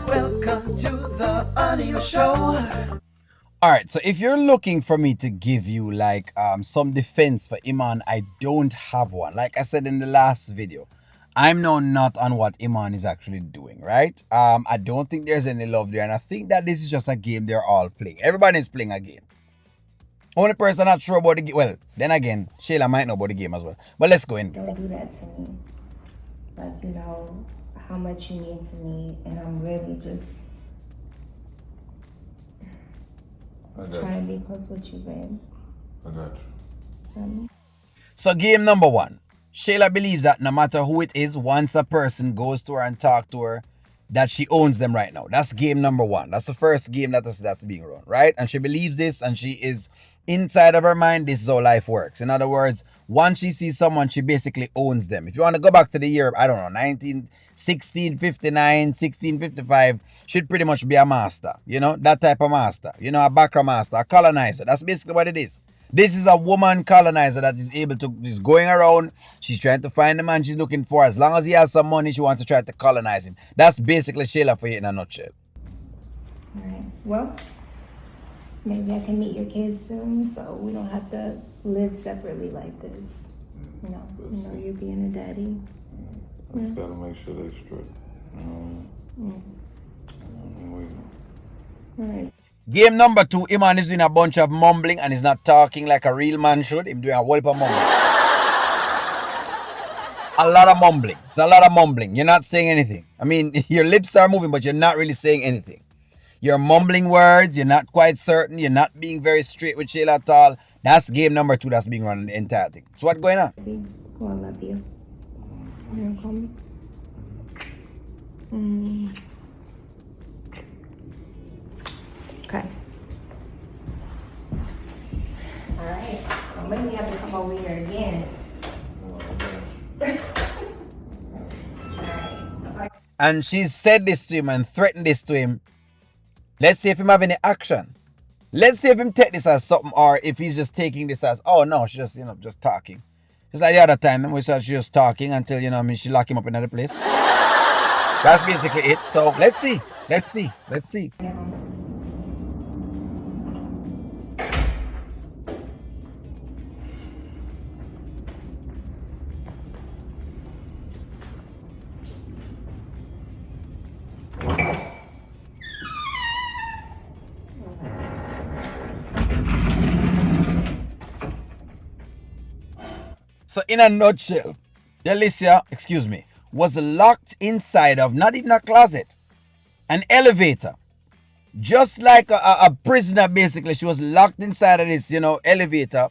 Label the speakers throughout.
Speaker 1: Welcome to the audio show.
Speaker 2: All right, so if you're looking for me to give you like some defense for Iman, I don't have one. Like I said in the last video, I'm now not on what Iman is actually doing, right? I don't think there's any love there, and I think that this is just a game they're all playing. Everybody's playing a game. Only person not sure about the game. Well, then again, Shayla might know about the game as well. But let's go in.
Speaker 3: Don't do that to me. Like, you know how much you mean to me, and I'm really just trying to be close with you, babe.
Speaker 4: I got you.
Speaker 2: So game number one. Shayla believes that no matter who it is, once a person goes to her and talk to her, that she owns them right now. That's game number one. That's the first game that's being run, right? And she believes this, and she is inside of her mind, this is how life works. In other words, once she sees someone, she basically owns them. If you want to go back to the year, I don't know, 1659, 1655, she'd pretty much be a master. You know, that type of master. You know, a backer master, a colonizer. That's basically what it is. This is a woman colonizer that is able to, is going around. She's trying to find the man she's looking for. As long as he has some money, she wants to try to colonize him. That's basically Shayla for you in a nutshell.
Speaker 3: All right. Well, maybe I can meet your kids soon, so we don't have to live separately like this. You know, you being a daddy.
Speaker 4: I just gotta make sure they straight.
Speaker 3: All right.
Speaker 2: Game number two, Iman is doing a bunch of mumbling and is not talking like a real man should. Him doing a whole heap of mumbling. A lot of mumbling. It's a lot of mumbling. You're not saying anything. I mean, your lips are moving, but you're not really saying anything. You're mumbling words. You're not quite certain. You're not being very straight with Shayla at all. That's game number two that's being run in the entire thing. So what's going on?
Speaker 3: Well, I love you. You gonna call me? Okay. All right. Well, maybe have to come over here again.
Speaker 2: And she said this to him and threatened this to him. Let's see if him have any action. Let's see if him take this as something, or if he's just taking this as, oh no, she's just, just talking. Just like the other time, we said she just talking until, she lock him up in another place. That's basically it. So let's see. Let's see. Let's see. So in a nutshell, Delicia, was locked inside of not even a closet, an elevator. Just like a prisoner, basically. She was locked inside of this, elevator,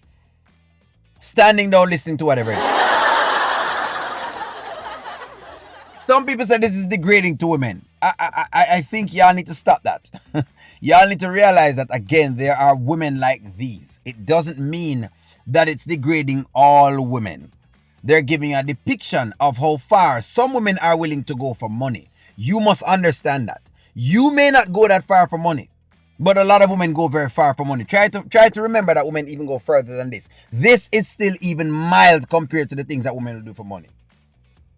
Speaker 2: standing down listening to whatever it is. Some people say this is degrading to women. I think y'all need to stop that. Y'all need to realize that, again, there are women like these. It doesn't mean that it's degrading all women. They're giving a depiction of how far some women are willing to go for money. You must understand that. You may not go that far for money, but a lot of women go very far for money. Try to remember that women even go further than this. This is still even mild compared to the things that women will do for money.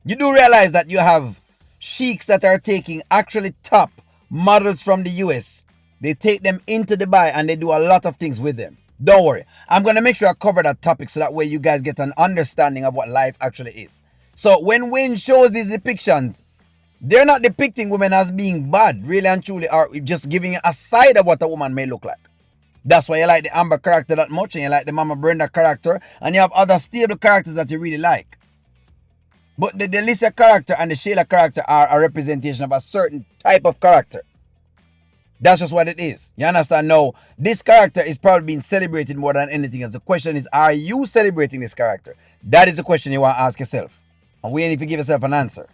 Speaker 2: You do realize that you have sheiks that are taking actually top models from the US. They take them into Dubai and they do a lot of things with them. Don't worry. I'm going to make sure I cover that topic so that way you guys get an understanding of what life actually is. So when Wayne shows these depictions, they're not depicting women as being bad, really and truly, or just giving you a side of what a woman may look like. That's why you like the Amber character that much, and you like the Mama Brenda character, and you have other stable characters that you really like. But the Delissia character and the Shayla character are a representation of a certain type of character. That's just what it is. You understand? Now, this character is probably being celebrated more than anything else. The question is, are you celebrating this character? That is the question you want to ask yourself. And we need to give yourself an answer.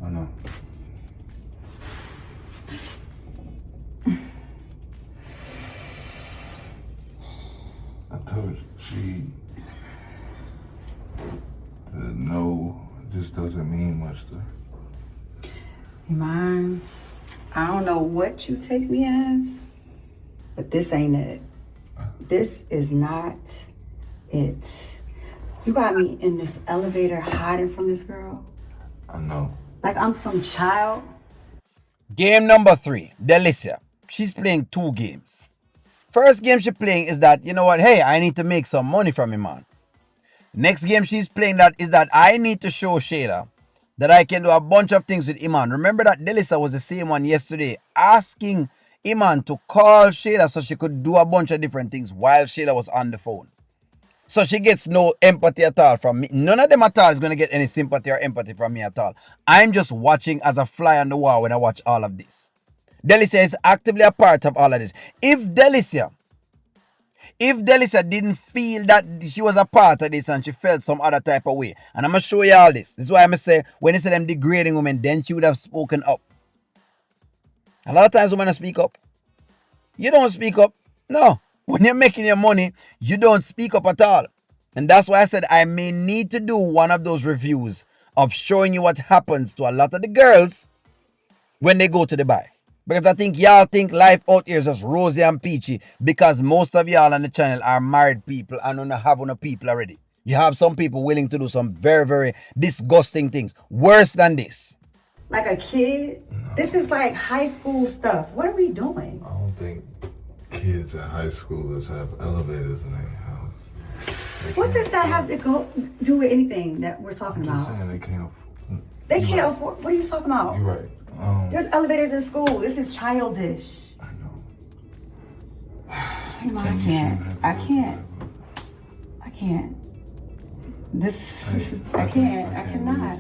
Speaker 4: I know. I told you, the no just doesn't mean much to her.
Speaker 5: Iman, I don't know what you take me as, but this ain't it. This is not it. You got me in this elevator hiding from this girl.
Speaker 4: I know.
Speaker 5: Like I'm some child.
Speaker 2: Game number 3, Delicia. She's playing 2 games. First game she's playing is that, you know what, hey, I need to make some money from Iman. Next game she's playing that is that I need to show Shayla that I can do a bunch of things with Iman. Remember that Delissia was the same one yesterday, asking Iman to call Shayla so she could do a bunch of different things while Shayla was on the phone. So she gets no empathy at all from me. None of them at all is going to get any sympathy or empathy from me at all. I'm just watching as a fly on the wall when I watch all of this. Delissia is actively a part of all of this. If Delissia didn't feel that she was a part of this and she felt some other type of way, and I'm going to show you all this. This is why I'm going to say, when you say them degrading women, then she would have spoken up. A lot of times women don't speak up. You don't speak up. No. When you're making your money, you don't speak up at all. And that's why I said I may need to do one of those reviews of showing you what happens to a lot of the girls when they go to Dubai. Because I think y'all think life out here is just rosy and peachy because most of y'all on the channel are married people and don't have enough people already. You have some people willing to do some very, very disgusting things. Worse than this.
Speaker 5: Like a kid. No. This is like high school stuff. What are we doing?
Speaker 4: I don't think kids at high schoolers have elevators in their house.
Speaker 5: What does that have to do with anything that we're talking about?
Speaker 4: I'm just saying they can't afford.
Speaker 5: They can't afford. What are you talking about?
Speaker 4: You're right.
Speaker 5: There's elevators in school. This is childish.
Speaker 4: I know.
Speaker 5: Iman, I can't. This is. I can't. I cannot.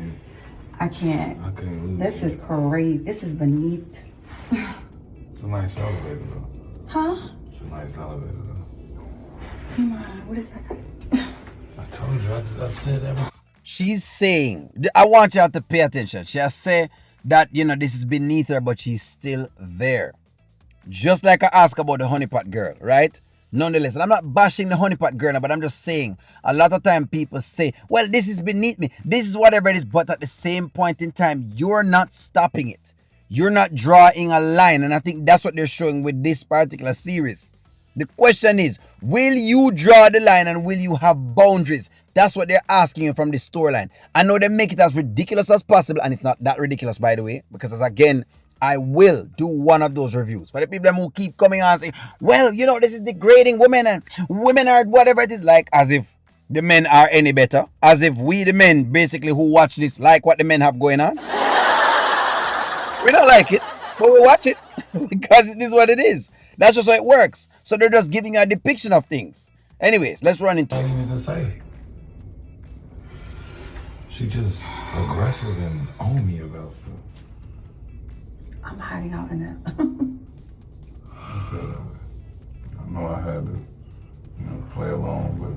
Speaker 5: I can't.
Speaker 4: I can't lose.
Speaker 5: This is crazy. This is beneath.
Speaker 4: It's a nice elevator though.
Speaker 5: Huh?
Speaker 4: It's a nice elevator though.
Speaker 5: Iman, what is that?
Speaker 4: I told you. I said that.
Speaker 2: She's saying, I want y'all to pay attention. She has said that, you know, this is beneath her, but she's still there. Just like I asked about the honeypot girl, right? Nonetheless, and I'm not bashing the honeypot girl, but I'm just saying, a lot of time people say, well, this is beneath me. This is whatever it is. But at the same point in time, you're not stopping it. You're not drawing a line. And I think that's what they're showing with this particular series. The question is, will you draw the line and will you have boundaries? That's what they're asking you from this storyline. I know they make it as ridiculous as possible, and it's not that ridiculous, by the way, because again, I will do one of those reviews. For the people who keep coming on and saying, well, you know, this is degrading women and women are whatever it is, like as if the men are any better, as if we the men basically who watch this like what the men have going on. We don't like it, but we watch it because it is what it is. That's just how it works. So they're just giving a depiction of things. Anyways, let's run into it.
Speaker 4: I don't even say. She just aggressive and on me about stuff.
Speaker 5: I'm hiding out in there.
Speaker 4: I feel that way. I know I had to, play along, but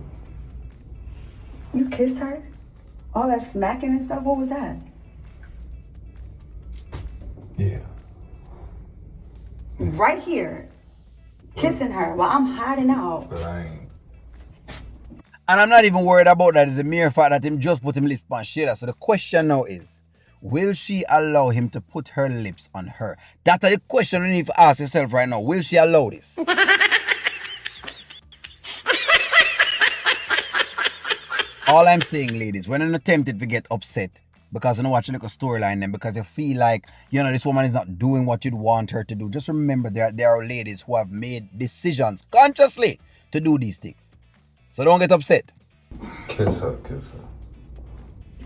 Speaker 5: You kissed her? All that smacking and stuff? What was that?
Speaker 4: yeah.
Speaker 5: Right here. Kissing her while I'm hiding out.
Speaker 4: But I ain't.
Speaker 2: And I'm not even worried about that. It's the mere fact that him just put him lips on Shayla. So the question now is, will she allow him to put her lips on her? That's the question you need to ask yourself right now. Will she allow this? All I'm saying, ladies, when you're tempted to get upset because you know watch a little storyline then because you feel like, this woman is not doing what you'd want her to do, just remember there are ladies who have made decisions consciously to do these things. So don't get upset.
Speaker 4: Kiss her.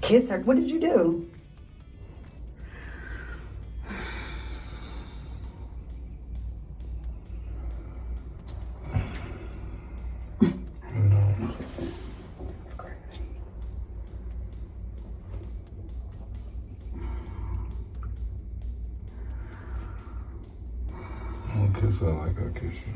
Speaker 5: Kiss her? What did you do? It's crazy.
Speaker 4: I don't kiss her like I kiss you.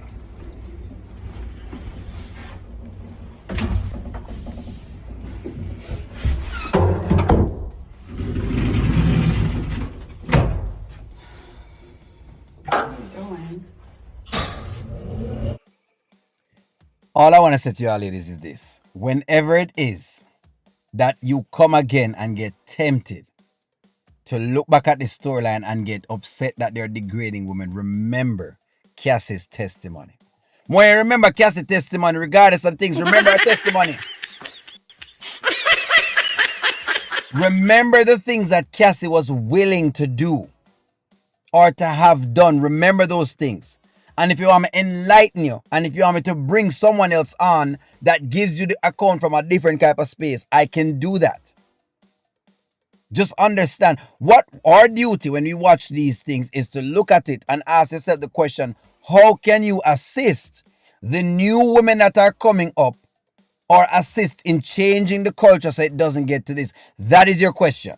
Speaker 2: All I want to say to y'all ladies is this. Whenever it is that you come again and get tempted to look back at the storyline and get upset that they're degrading women, remember Cassie's testimony. When remember Cassie's testimony, regardless of things, remember her testimony. Remember the things that Cassie was willing to do or to have done. Remember those things. And if you want me to enlighten you, and if you want me to bring someone else on that gives you the account from a different type of space, I can do that. Just understand what our duty when we watch these things is to look at it and ask yourself the question, how can you assist the new women that are coming up or assist in changing the culture so it doesn't get to this? That is your question.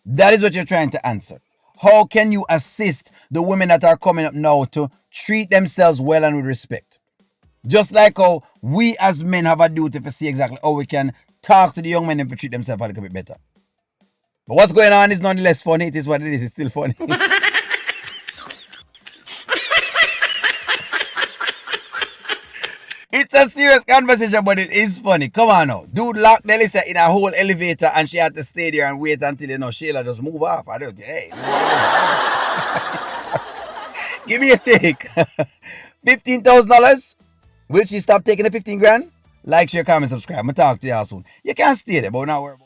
Speaker 2: That is what you're trying to answer. How can you assist the women that are coming up now to treat themselves well and with respect? Just like how we as men have a duty to see exactly how we can talk to the young men and to treat themselves a little bit better. But what's going on is nonetheless funny. It is what it is. It's still funny. It's a serious conversation, but it is funny. Come on now. Dude locked Delicia in a whole elevator and she had to stay there and wait until, Shayla just move off. I don't, hey. Give me a take. $15,000? Will she stop taking the 15 grand? Like, share, comment, subscribe. I'm going to talk to y'all soon. You can't stay there, but now we're...